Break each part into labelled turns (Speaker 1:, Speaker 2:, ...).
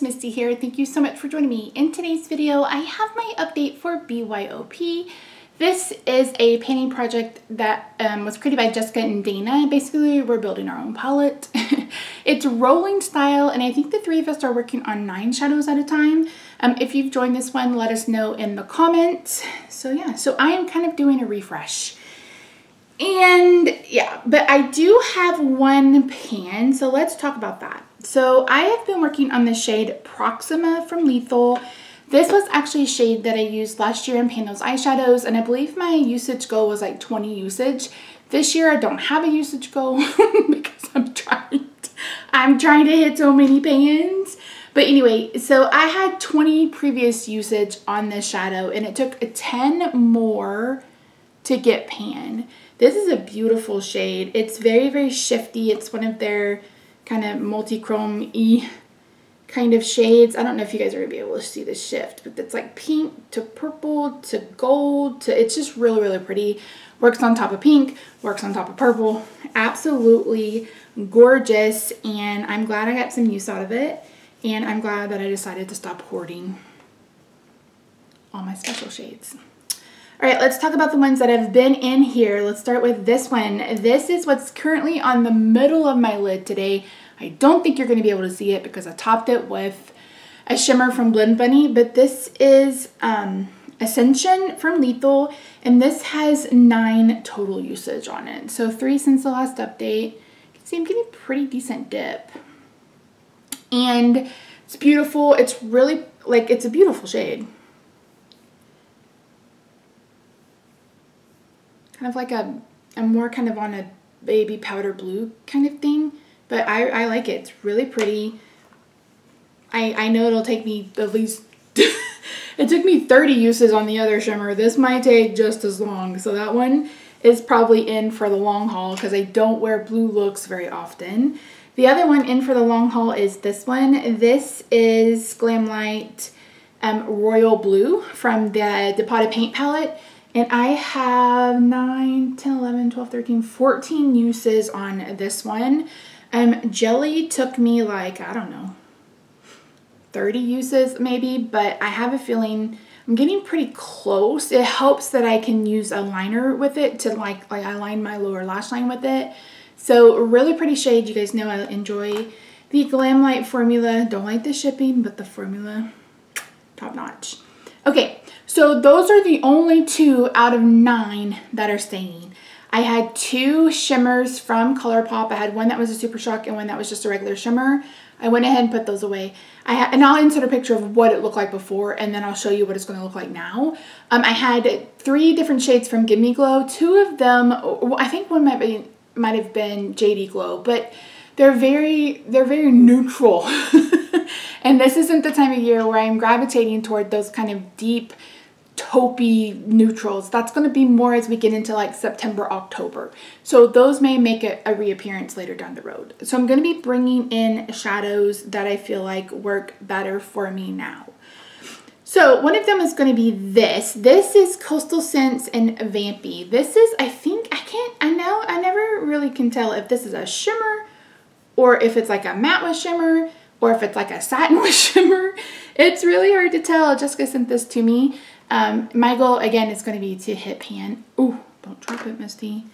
Speaker 1: Misty here. Thank you so much for joining me. In today's video, I have my update for BYOP. This is a painting project that was created by Jessica and Dana. Basically, we're building our own palette. It's rolling style, and I think the three of us are working on 9 shadows at a time. If you've joined this one, let us know in the comments. So yeah, so I am kind of doing a refresh. And yeah, but I do have one pan, so let's talk about that. So I have been working on the shade Proxima from Lethal. This was actually a shade that I used last year in painting those eyeshadows, and I believe my usage goal was like 20 usage. This year I don't have a usage goal because I'm trying to hit so many pans. But anyway, so I had 20 previous usage on this shadow, and it took 10 more to get pan. This is a beautiful shade. It's very, very shifty. It's one of their kind of multi-chrome-y kind of shades. I don't know if you guys are going to be able to see the shift, but it's like pink to purple to gold to, it's just really, really pretty. Works on top of pink, works on top of purple. Absolutely gorgeous, and I'm glad I got some use out of it, and I'm glad that I decided to stop hoarding all my special shades. All right, let's talk about the ones that have been in here. Let's start with this one. This is what's currently on the middle of my lid today. I don't think you're going to be able to see it because I topped it with a shimmer from Blend Bunny, but this is Ascension from Lethal, and this has 9 total usage on it. So 3 since the last update. You can see I'm getting a pretty decent dip. And it's beautiful. It's really, like, it's a beautiful shade. Kind of like a more kind of on a baby powder blue kind of thing, but I like it. It's really pretty. I know it'll take me at least it took me 30 uses on the other shimmer. This might take just as long, so that one is probably in for the long haul because I don't wear blue looks very often. The other one in for the long haul is this one. This is Glamlight Royal Blue from the Potted Paint palette. And I have 9, 10, 11, 12, 13, 14 uses on this one. Jelly took me like, I don't know, 30 uses maybe, but I have a feeling I'm getting pretty close. It helps that I can use a liner with it to like I line my lower lash line with it. So really pretty shade. You guys know I enjoy the Glamlight formula. Don't like the shipping, but the formula, top notch. Okay. So those are the only 2 out of 9 that are staying. I had 2 shimmers from ColourPop. I had one that was a Super Shock and one that was just a regular shimmer. I went ahead and put those away. And I'll insert a picture of what it looked like before, and then I'll show you what it's going to look like now. I had 3 different shades from Gimme Glow. 2 of them, I think one might have been JD Glow, but they're very neutral. And this isn't the time of year where I'm gravitating toward those kind of deep taupey neutrals. That's going to be more as we get into like September, October. So those may make a reappearance later down the road. So I'm going to be bringing in shadows that I feel like work better for me now. So one of them is going to be this. This is Coastal Scents and Vampy. This is, I never really can tell if this is a shimmer or if it's like a matte with shimmer or if it's like a satin with shimmer. It's really hard to tell. Jessica sent this to me. My goal, again, is going to be to hit pan. Ooh, don't drop it, Misty.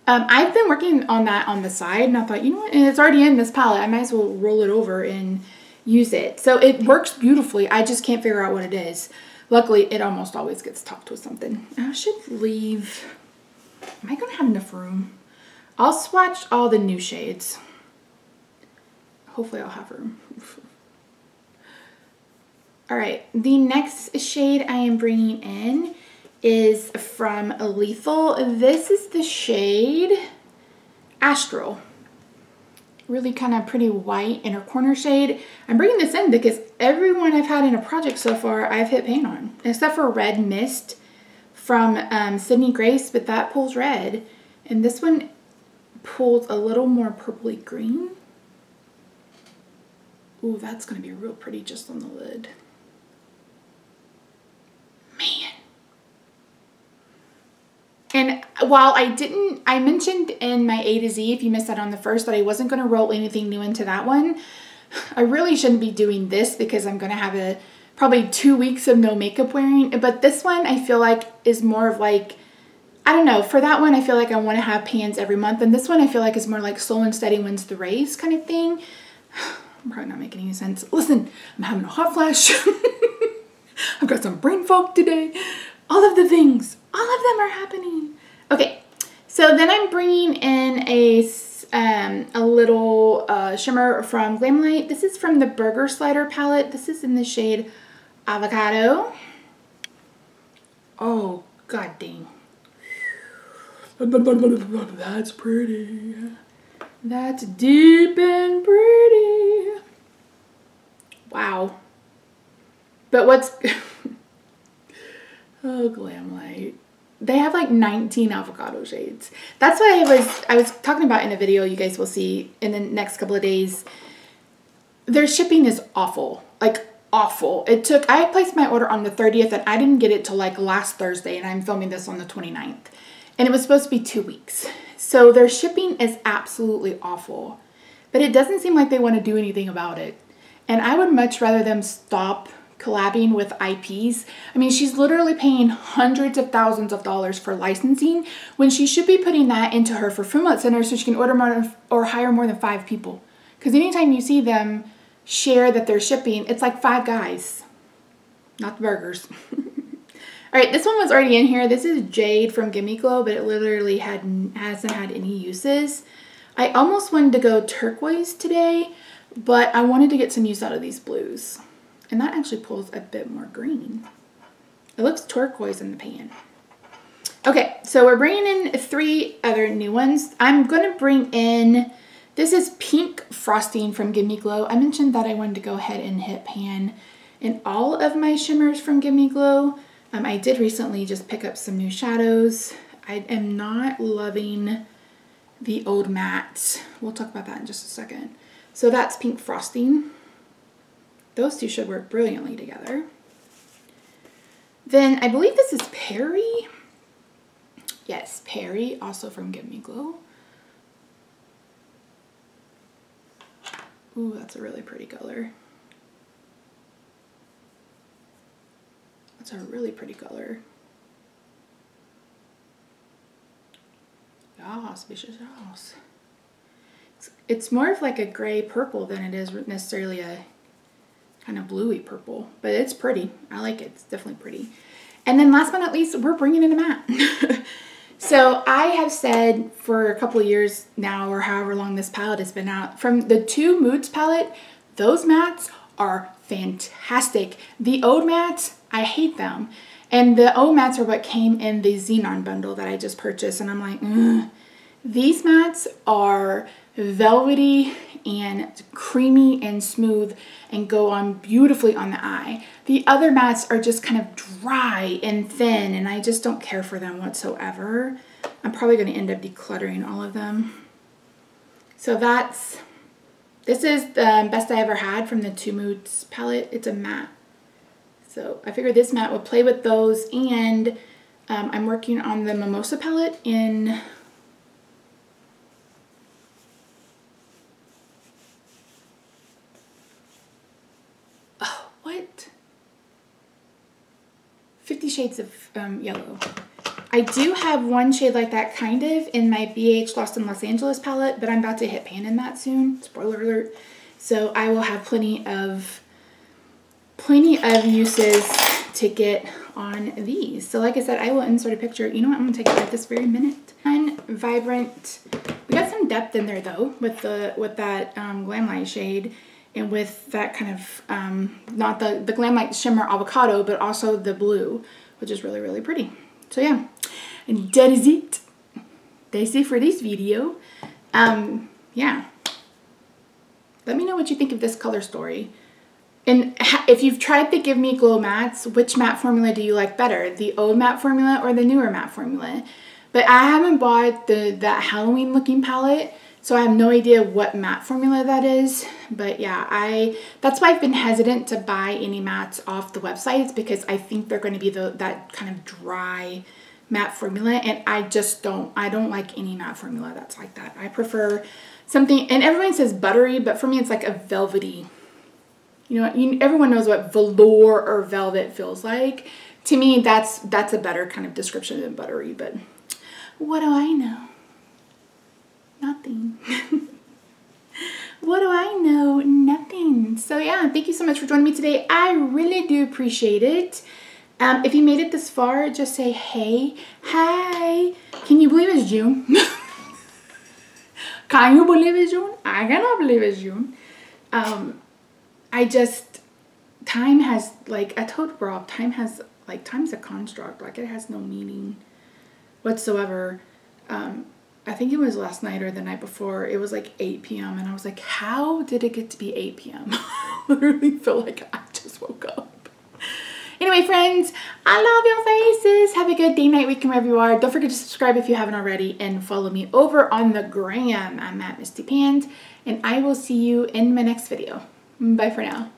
Speaker 1: I've been working on that on the side, and I thought, you know what, and it's already in this palette. I might as well roll it over and use it. So it works beautifully. I just can't figure out what it is. Luckily, it almost always gets topped with something. I should leave. Am I going to have enough room? I'll swatch all the new shades. Hopefully I'll have room. All right, the next shade I am bringing in is from Lethal. This is the shade Astral. Really kind of pretty white inner corner shade. I'm bringing this in because everyone I've had in a project so far I've hit paint on, except for Red Mist from Sydney Grace, but that pulls red. And this one pulls a little more purpley green. Ooh, that's going to be real pretty just on the lid. Man. And while I mentioned in my A to Z, if you missed that on the first, that I wasn't going to roll anything new into that one. I really shouldn't be doing this because I'm going to have probably 2 weeks of no makeup wearing. But this one I feel like is more of like, I don't know. For that one, I feel like I want to have pans every month. And this one I feel like is more like slow and steady wins the race kind of thing. I'm probably not making any sense. Listen, I'm having a hot flash. I've got some brain fog today. All of the things. All of them are happening. Okay. So then I'm bringing in a little shimmer from Glamlight. This is from the Burger Slider palette. This is in the shade Avocado. Oh, god dang. That's pretty. That's deep and pretty. Wow. But what's... oh, Glamlight. They have like 19 avocado shades. That's what I was talking about in a video you guys will see in the next couple of days. Their shipping is awful. Like, awful. I placed my order on the 30th and I didn't get it till like last Thursday, and I'm filming this on the 29th. And it was supposed to be 2 weeks. So their shipping is absolutely awful. But it doesn't seem like they want to do anything about it. And I would much rather them stop collabing with IPs. I mean, she's literally paying hundreds of thousands of dollars for licensing when she should be putting that into her fulfillment center so she can order more or hire more than 5 people. Because anytime you see them share that they're shipping, it's like 5 guys, not the burgers. All right, this one was already in here. This is Jade from Gimme Glow, but it literally hasn't had any uses. I almost wanted to go turquoise today, but I wanted to get some use out of these blues. And that actually pulls a bit more green. It looks turquoise in the pan. Okay, so we're bringing in 3 other new ones. I'm going to bring in, this is Pink Frosting from Gimme Glow. I mentioned that I wanted to go ahead and hit pan in all of my shimmers from Gimme Glow. I did recently just pick up some new shadows. I am not loving the old matte. We'll talk about that in just a second. So that's Pink Frosting. Those two should work brilliantly together. Then I believe this is Perry. Yes, Perry, also from Gimme Glow. Ooh, that's a really pretty color. That's a really pretty color. Yas, vicious yas. It's more of like a gray purple than it is necessarily a kind of bluey purple, but it's pretty. I like it. It's definitely pretty. And then last but not least, we're bringing in a matte. So I have said for a couple of years now, or however long this palette has been out, from the 2 Moods palette, those mattes are fantastic. The Ode mattes, I hate them. And the Ode mattes are what came in the Xenon bundle that I just purchased. And I'm like, ugh. These mattes are velvety and creamy and smooth and go on beautifully on the eye. The other mattes are just kind of dry and thin, and I just don't care for them whatsoever. I'm probably going to end up decluttering all of them. So this is the best I ever had from the 2 Moods palette. It's a matte. So I figured this matte would play with those, and I'm working on the Mimosa palette in... oh, what? 50 Shades of Yellow. I do have one shade like that kind of in my BH Lost in Los Angeles palette, but I'm about to hit pan in that soon. Spoiler alert. So I will have plenty of uses to get on these. So like I said, I will insert a picture. You know what? I'm gonna take it right this very minute. And Vibrant. We got some depth in there though with that Glamlight shade, and with that kind of not the Glamlight Shimmer Avocado, but also the blue, which is really, really pretty. So yeah, and that is it. That's it for this video. Yeah. Let me know what you think of this color story. And if you've tried the Give Me Glow mattes, which matte formula do you like better? The old matte formula or the newer matte formula? But I haven't bought that Halloween looking palette, so I have no idea what matte formula that is. But yeah, that's why I've been hesitant to buy any mattes off the websites, because I think they're going to be that kind of dry matte formula, and I don't like any matte formula that's like that. I prefer something, and everyone says buttery, but for me it's like a velvety. You know, everyone knows what velour or velvet feels like. To me, that's a better kind of description than buttery, but what do I know? Nothing. What do I know? Nothing. So yeah, thank you so much for joining me today. I really do appreciate it. If you made it this far, just say, hey, hi. Can you believe it's June? Can you believe it's June? I cannot believe it's June. Time has, like, I told Rob, time's a construct. Like, it has no meaning whatsoever. I think it was last night or the night before. It was like 8 p.m. and I was like, how did it get to be 8 p.m.? I literally feel like I just woke up. Anyway, friends, I love your faces. Have a good day, night, weekend, wherever you are. Don't forget to subscribe if you haven't already, and follow me over on the gram. I'm at Misty Pans, and I will see you in my next video. Bye for now.